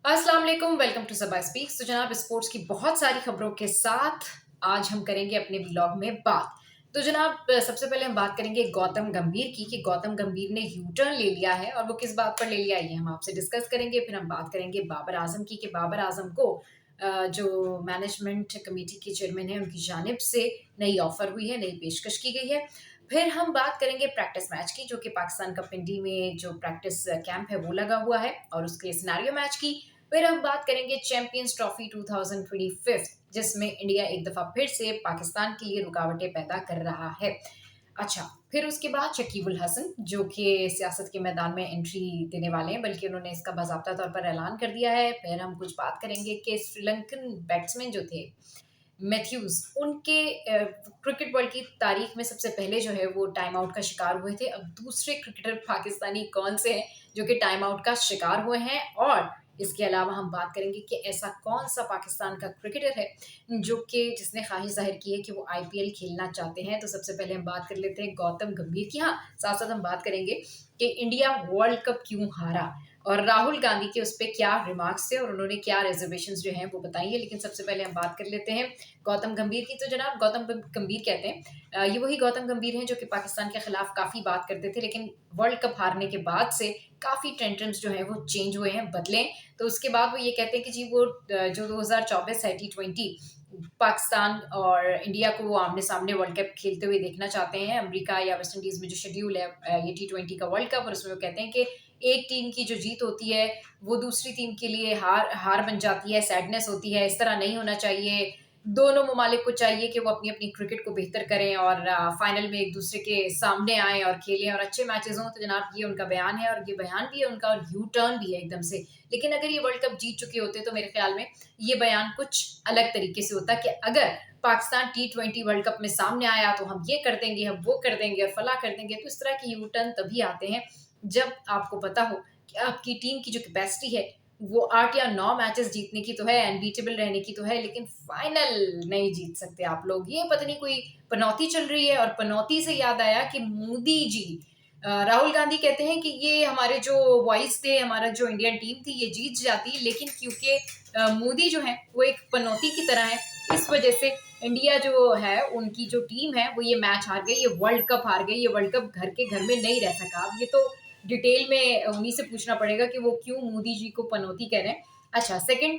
अस्सलाम वालेकुम, welcome to Saba speaks. तो जनाब, स्पोर्ट्स की बहुत सारी खबरों के साथ आज हम करेंगे अपने व्लॉग में बात। तो जनाब, सबसे पहले हम बात करेंगे गौतम गंभीर की कि गौतम गंभीर ने यू टर्न ले लिया है और वो किस बात पर ले लिया है ये हम आपसे डिस्कस करेंगे। फिर हम बात करेंगे बाबर आजम की कि बाबर आजम को जो मैनेजमेंट कमेटी के चेयरमैन है उनकी जानिब से नई ऑफर हुई है, नई पेशकश की गई है। फिर हम बात करेंगे प्रैक्टिस मैच की, जो कि पाकिस्तान का पिंडी में जो प्रैक्टिस कैंप है वो लगा हुआ है, और उसके सिनेरियो मैच की। फिर हम बात करेंगे चैंपियंस ट्रॉफी 2025, जिसमें इंडिया एक दफा फिर से पाकिस्तान के लिए रुकावटें पैदा कर रहा है। अच्छा, फिर उसके बाद शकीब उल हसन, जो कि सियासत के मैदान में एंट्री देने वाले हैं, बल्कि उन्होंने इसका बाज़ाब्ता तौर पर ऐलान कर दिया है। फिर हम कुछ बात करेंगे कि श्रीलंकन बैट्समैन जो थे मैथ्यूज, उनके क्रिकेट वर्ल्ड की तारीख में सबसे पहले जो है वो टाइम आउट का शिकार हुए थे। अब दूसरे क्रिकेटर पाकिस्तानी कौन से हैं जो कि टाइम आउट का शिकार हुए हैं, और इसके अलावा हम बात करेंगे कि ऐसा कौन सा पाकिस्तान का क्रिकेटर है जो कि जिसने ख्वाहिश जाहिर की है कि वो आईपीएल खेलना चाहते हैं। तो सबसे पहले हम बात कर लेते हैं गौतम गंभीर की। हाँ, साथ साथ हम बात करेंगे कि इंडिया वर्ल्ड कप क्यों हारा, और राहुल गांधी के उस पर क्या रिमार्क्स थे और उन्होंने क्या रिजर्वेशन जो हैं वो बताई है। लेकिन सबसे पहले हम बात कर लेते हैं गौतम गंभीर की। तो जनाब, गौतम गंभीर कहते हैं, ये वही गौतम गंभीर हैं जो कि पाकिस्तान के खिलाफ काफी बात करते थे, लेकिन वर्ल्ड कप हारने के बाद से काफी टेंट्रम्स जो है वो चेंज हुए हैं, बदले। तो उसके बाद वो ये कहते हैं कि जी वो जो 2024 है T20, पाकिस्तान और इंडिया को वो आमने सामने वर्ल्ड कप खेलते हुए देखना चाहते हैं। अमेरिका या वेस्ट इंडीज में जो शेड्यूल है ये T20 का वर्ल्ड कप, और उसमें वो कहते हैं कि एक टीम की जो जीत होती है वो दूसरी टीम के लिए हार हार बन जाती है, सैडनेस होती है। इस तरह नहीं होना चाहिए। दोनों ममालिक को चाहिए कि वो अपनी अपनी क्रिकेट को बेहतर करें और फाइनल में एक दूसरे के सामने आए और खेलें और अच्छे मैचेस हों। तो जनाब, ये उनका बयान है, और ये बयान भी है उनका, और यू टर्न भी है एकदम से। लेकिन अगर ये वर्ल्ड कप जीत चुके होते तो मेरे ख्याल में ये बयान कुछ अलग तरीके से होता कि अगर पाकिस्तान T20 वर्ल्ड कप में सामने आया तो हम ये कर देंगे, हम वो कर देंगे और फला कर देंगे। तो इस तरह के यू टर्न तभी आते हैं जब आपको पता हो कि आपकी टीम की जो कैपेसिटी है वो 8 या 9 मैचेस जीतने की तो है, अनबीटेबल रहने की तो है, लेकिन फाइनल नहीं जीत सकते आप लोग। ये पता नहीं कोई पनौती चल रही है। और पनौती से याद आया कि मोदी जी, राहुल गांधी कहते हैं कि ये हमारे जो वॉइस थे, हमारा जो इंडियन टीम थी ये जीत जाती, लेकिन क्योंकि मोदी जो है वो एक पनौती की तरह है, इस वजह से इंडिया जो है उनकी जो टीम है वो ये मैच हार गई, ये वर्ल्ड कप हार गई, ये वर्ल्ड कप घर के घर में नहीं रह सका। अब ये तो डिटेल में उन्हीं से पूछना पड़ेगा कि वो क्यों मोदी जी को पनौती कह रहे हैं। अच्छा, सेकंड,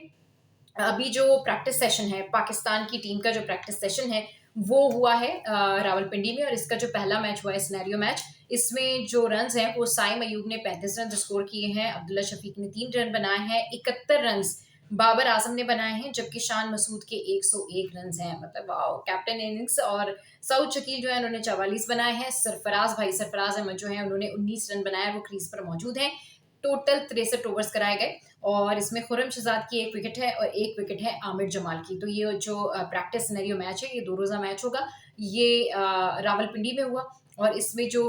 अभी जो प्रैक्टिस सेशन है पाकिस्तान की टीम का, जो प्रैक्टिस सेशन है वो हुआ है रावलपिंडी में, और इसका जो पहला मैच हुआ है सिनेरियो मैच, इसमें जो रन्स हैं वो साइम अयूब ने 35 रन स्कोर किए हैं, अब्दुल्ला शफीक ने 3 रन बनाए हैं, 71 रन बाबर आजम ने बनाए हैं, जबकि शान मसूद के 101 रन हैं। मतलब वाओ, कैप्टन इनिंग्स। और सऊद शकील जो है उन्होंने 44 बनाए हैं, सरफराज अहमद जो है उन्होंने 19 रन बनाए, वो क्रीज पर मौजूद हैं। टोटल 63 ओवर्स कराए गए, और इसमें खुर्रम शहजाद की एक विकेट है और एक विकेट है आमिर जमाल की। तो ये जो प्रैक्टिस सिनेरियो मैच है ये 2 रोज़ा मैच होगा। ये रावलपिंडी में हुआ, और इसमें जो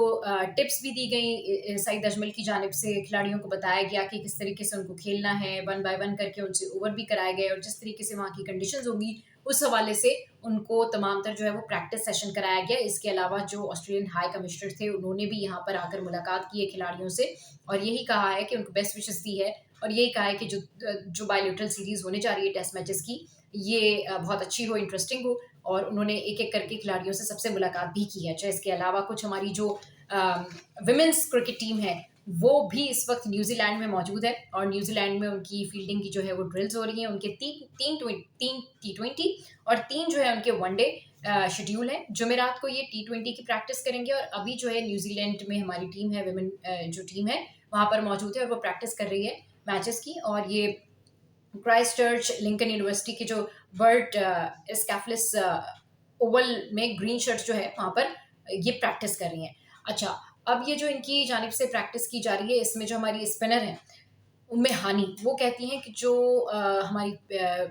टिप्स भी दी गई सईद अजमल की जानिब से, खिलाड़ियों को बताया गया कि किस तरीके से उनको खेलना है, 1 बाय 1 करके उनसे ओवर भी कराए गए, और जिस तरीके से वहाँ की कंडीशंस होगी उस हवाले से उनको तमाम तर जो है वो प्रैक्टिस सेशन कराया गया। इसके अलावा जो ऑस्ट्रेलियन हाई कमिश्नर थे उन्होंने भी यहाँ पर आकर मुलाकात की है खिलाड़ियों से, और यही कहा है कि उनको बेस्ट विशेस दी है, और यही कहा है कि जो बायोलिटरल सीरीज होने जा रही है टेस्ट मैचेस की, ये बहुत अच्छी हो, इंटरेस्टिंग हो। और उन्होंने एक एक करके खिलाड़ियों से सबसे मुलाकात भी की है। अच्छा, इसके अलावा कुछ हमारी जो विमेंस क्रिकेट टीम है वो भी इस वक्त न्यूजीलैंड में मौजूद है, और न्यूजीलैंड में उनकी फील्डिंग की जो है वो ड्रिल्स हो रही हैं। उनके तीन T20 और 3 जो है उनके वनडे शेड्यूल है। जुमेरात को ये T20 की प्रैक्टिस करेंगे, और अभी जो है न्यूजीलैंड में हमारी टीम है, विमेन जो टीम है वहाँ पर मौजूद है, और वो प्रैक्टिस कर रही है मैचेस की। और ये क्राइस्ट चर्च लिंकन यूनिवर्सिटी के जो बर्ट स्कैफलिस ओवल में ग्रीन शर्ट जो है वहाँ पर ये प्रैक्टिस कर रही हैं। अच्छा, अब ये जो इनकी जानिब से प्रैक्टिस की जा रही है, इसमें जो हमारी स्पिनर हैं उनमें हानि, वो कहती हैं कि जो हमारी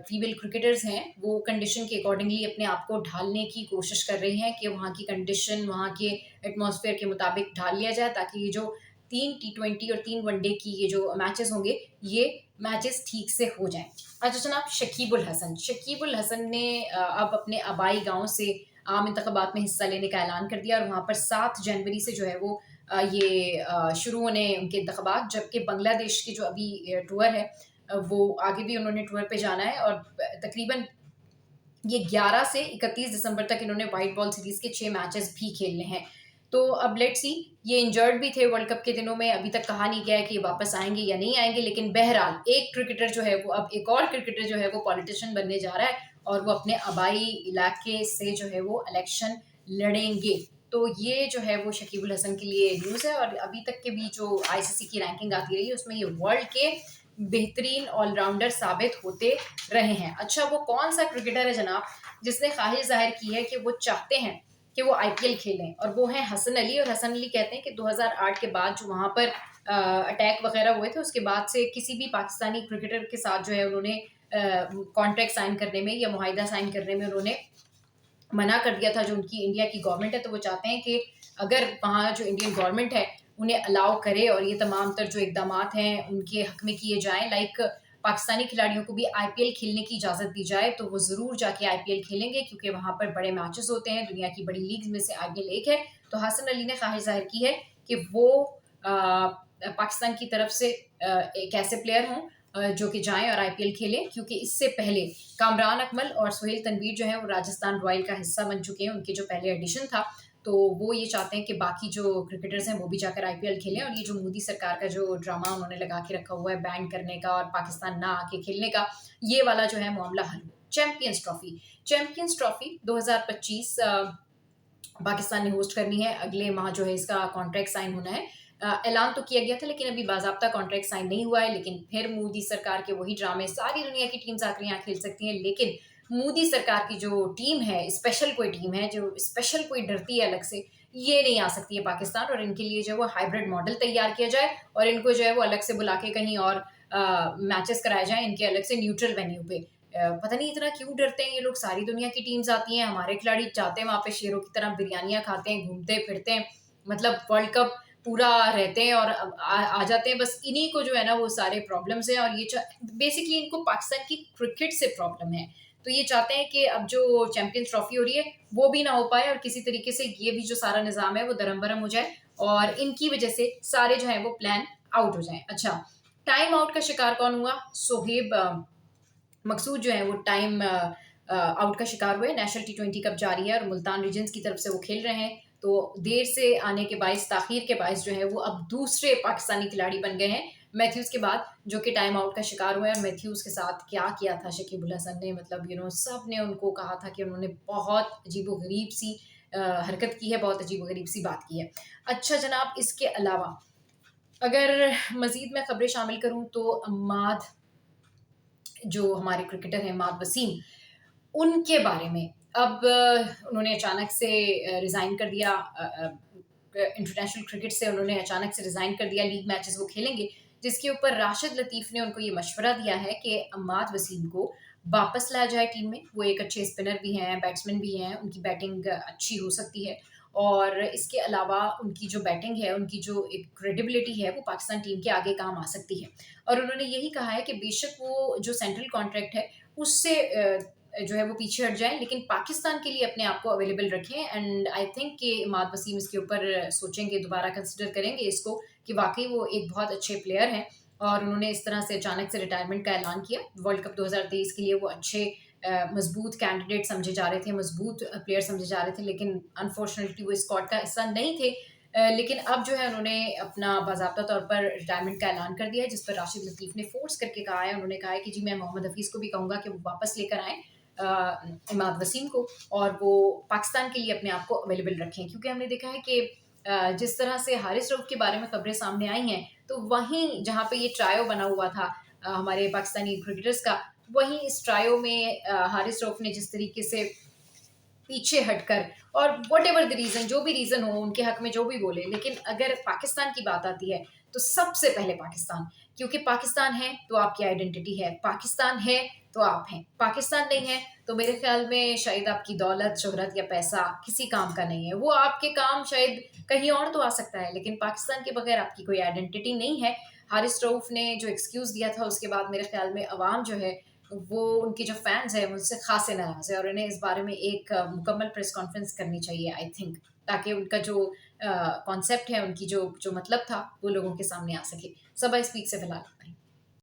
फीमेल क्रिकेटर्स हैं वो कंडीशन के अकॉर्डिंगली अपने आप को ढालने की कोशिश कर रही हैं कि वहाँ की कंडीशन, वहाँ के एटमॉस्फेयर के मुताबिक ढाल लिया जाए, ताकि ये जो 3 T20 और 3 वनडे की ये जो मैचेस होंगे ये मैचेस ठीक से हो जाएं। अच्छा जनाब, शकीबुल हसन ने अब अपने आबाई गांव से आम इंतखाबात में हिस्सा लेने का ऐलान कर दिया, और वहाँ पर 7 जनवरी से जो है वो ये शुरू होने उनके इंतखाबात, जबकि बांग्लादेश की जो अभी टूर है वो आगे भी उन्होंने टूर पे जाना है और तकरीबन ये 11 से 31 दिसंबर तक इन्होंने व्हाइट बॉल सीरीज के 6 मैचेस भी खेलने हैं। तो अब लेट्स सी, ये इंजर्ड भी थे वर्ल्ड कप के दिनों में, अभी तक कहा नहीं गया है कि ये वापस आएंगे या नहीं आएंगे, लेकिन बहरहाल एक क्रिकेटर जो है वो, अब एक और क्रिकेटर जो है वो पॉलिटिशियन बनने जा रहा है और वो अपने आबाई इलाके से जो है वो इलेक्शन लड़ेंगे। तो ये जो है वो शकीब अल हसन के लिए न्यूज़ है। और अभी तक के भी जो आईसीसी की रैंकिंग आती रही है उसमें ये वर्ल्ड के बेहतरीन ऑलराउंडर साबित होते रहे हैं। अच्छा, वो कौन सा क्रिकेटर है जनाब जिसने ख्वाहिश जाहिर की है कि वो चाहते हैं कि वो आईपीएल खेलें, और वो है हसन अली। और हसन अली कहते हैं कि 2008 के बाद जो वहां पर अटैक वगैरह हुए थे उसके बाद से किसी भी पाकिस्तानी क्रिकेटर के साथ जो है उन्होंने कॉन्ट्रैक्ट साइन करने में या मुआहिदा साइन करने में उन्होंने मना कर दिया था, जो उनकी इंडिया की गवर्नमेंट है। तो वो चाहते हैं कि अगर वहाँ जो इंडियन गवर्नमेंट है उन्हें अलाउ करे और ये तमाम तर जो इकदाम हैं उनके हक में किए जाएं, लाइक पाकिस्तानी खिलाड़ियों को भी आईपीएल खेलने की इजाज़त दी जाए, तो वो ज़रूर जाके आईपीएल खेलेंगे क्योंकि वहाँ पर बड़े मैचेस होते हैं। दुनिया की बड़ी लीग्स में से आईपीएल एक है। तो हसन अली ने ख्वाहिश जाहिर की है कि वो पाकिस्तान की तरफ से एक ऐसे प्लेयर हों जो कि जाएं और आईपीएल खेलें, क्योंकि इससे पहले कामरान अकमल और सुहेल तनवीर जो है वो राजस्थान रॉयल का हिस्सा बन चुके हैं, उनके जो पहले एडिशन था। तो वो ये चाहते हैं कि बाकी जो क्रिकेटर्स हैं वो भी जाकर आईपीएल खेलें। और ये जो मोदी सरकार का जो ड्रामा उन्होंने लगा के रखा हुआ है बैन करने का और पाकिस्तान ना आके खेलने का, ये वाला जो है मामला हल हो। चैंपियंस ट्रॉफी 2025 पाकिस्तान ने होस्ट करनी है। अगले माह जो है इसका कॉन्ट्रैक्ट साइन होना है। ऐलान तो किया गया था लेकिन अभी बाज़ाब्ता कॉन्ट्रैक्ट साइन नहीं हुआ है। लेकिन फिर मोदी सरकार के वही ड्रामे, सारी दुनिया की टीम्स आकर यहाँ खेल सकती हैं, लेकिन मोदी सरकार की जो टीम है, स्पेशल कोई टीम है जो स्पेशल कोई डरती है अलग से, ये नहीं आ सकती है पाकिस्तान। और इनके लिए जो है वो हाइब्रिड मॉडल तैयार किया जाए और इनको जो है वो अलग से बुला के कहीं और मैचेस कराए जाएं इनके अलग से न्यूट्रल वेन्यू पे। पता नहीं इतना क्यों डरते हैं ये लोग। सारी दुनिया की टीम्स आती हैं, हमारे खिलाड़ी जाते हैं वहाँ पे शेरों की तरह बिरयानियां खाते हैं, घूमते फिरते हैं, मतलब वर्ल्ड कप पूरा रहते हैं और आ जाते हैं। बस इन्हीं को जो है ना वो सारे प्रॉब्लम्स हैं और ये बेसिकली इनको पाकिस्तान की क्रिकेट से प्रॉब्लम है। तो ये चाहते हैं कि अब जो चैंपियंस ट्रॉफी हो रही है वो भी ना हो पाए और किसी तरीके से ये भी जो सारा निज़ाम है वो दरम-बरम हो जाए और इनकी वजह से सारे जो है वो प्लान आउट हो जाएं। अच्छा, टाइम आउट का शिकार कौन हुआ? सोहेब मकसूद जो है वो टाइम आउट का शिकार हुए। नेशनल T20 कप जारी है और मुल्तान रीजन्स की तरफ से वो खेल रहे हैं। तो देर से आने के बायस, ताखीर के बायस जो है वो अब दूसरे पाकिस्तानी खिलाड़ी बन गए हैं मैथ्यूज़ के बाद, जो कि टाइम आउट का शिकार हुए। और मैथ्यूज़ के साथ क्या किया था शकीब उल हसन ने, मतलब सब ने उनको कहा था कि उन्होंने बहुत अजीबोगरीब सी हरकत की है, बहुत अजीबोगरीब सी बात की है। अच्छा जनाब, इसके अलावा अगर मज़ीद मैं खबरें शामिल करूँ तो अम्माद, जो हमारे क्रिकेटर हैं अम्माद वसीम, उनके बारे में अब उन्होंने अचानक से रिज़ाइन कर दिया। इंटरनेशनल क्रिकेट से उन्होंने अचानक से रिज़ाइन कर दिया। लीग मैचेस वो खेलेंगे, जिसके ऊपर राशिद लतीफ़ ने उनको ये मशवरा दिया है कि अम्माद वसीम को वापस लाया जाए टीम में। वो एक अच्छे स्पिनर भी हैं, बैट्समैन भी हैं, उनकी बैटिंग अच्छी हो सकती है और इसके अलावा उनकी जो बैटिंग है, उनकी जो एक क्रेडिबिलिटी है, वो पाकिस्तान टीम के आगे काम आ सकती है। और उन्होंने यही कहा है कि बेशक वो जो सेंट्रल कॉन्ट्रैक्ट है उससे जो है वो पीछे हट जाएँ, लेकिन पाकिस्तान के लिए अपने आप को अवेलेबल रखें। एंड आई थिंक कि इमाद वसीम इसके ऊपर सोचेंगे, दोबारा कंसिडर करेंगे इसको कि वाक़ई वो एक बहुत अच्छे प्लेयर हैं। और उन्होंने इस तरह से अचानक से रिटायरमेंट का ऐलान किया। वर्ल्ड कप 2023 के लिए वो अच्छे मज़बूत कैंडिडेट समझे जा रहे थे, मज़बूत प्लेयर समझे जा रहे थे, लेकिन अनफॉर्चुनेटली वो स्क्वाड का हिस्सा नहीं थे। लेकिन अब जो है उन्होंने अपना बाज़ाब्ता तौर पर रिटायरमेंट का ऐलान कर दिया है, जिस पर राशिद लतीफ़ ने फ़ोर्स करके कहा है। उन्होंने कहा है कि जी, मैं मोहम्मद हफ़ीज़ को भी कहूँगा कि वो वापस लेकर आएँ इमाद वसीम को और वो पाकिस्तान के लिए अपने आप को अवेलेबल रखें। क्योंकि हमने देखा है कि जिस तरह से हारिस रऊफ़ के बारे में खबरें सामने आई हैं, तो वहीं जहाँ पे ये ट्रायो बना हुआ था हमारे पाकिस्तानी क्रिकेटर्स का, वहीं इस ट्रायो में हारिस रऊफ़ ने जिस तरीके से पीछे हटकर और व्हाटएवर द रीज़न, जो भी रीज़न हो, उनके हक में जो भी बोले, लेकिन अगर पाकिस्तान की बात आती है तो सबसे पहले पाकिस्तान। क्योंकि पाकिस्तान है तो आपकी आइडेंटिटी है, पाकिस्तान है तो आप हैं, पाकिस्तान नहीं है तो मेरे ख्याल में शायद आपकी दौलत, शोहरत या पैसा किसी काम का नहीं है। वो आपके काम शायद कहीं और तो आ सकता है, लेकिन पाकिस्तान के बगैर आपकी कोई आइडेंटिटी नहीं है। हारिस रऊफ़ ने जो एक्सक्यूज़ दिया था उसके बाद मेरे ख्याल में अवाम जो है वो, उनके जो फैंस हैं मुझसे खासे नाराज़ है और उन्हें इस बारे में एक मुकम्मल प्रेस कॉन्फ्रेंस करनी चाहिए आई थिंक, ताकि उनका जो कॉन्सेप्ट है, उनकी जो जो मतलब था वो लोगों के सामने आ सके। सबा स्पीक से फिलहाल।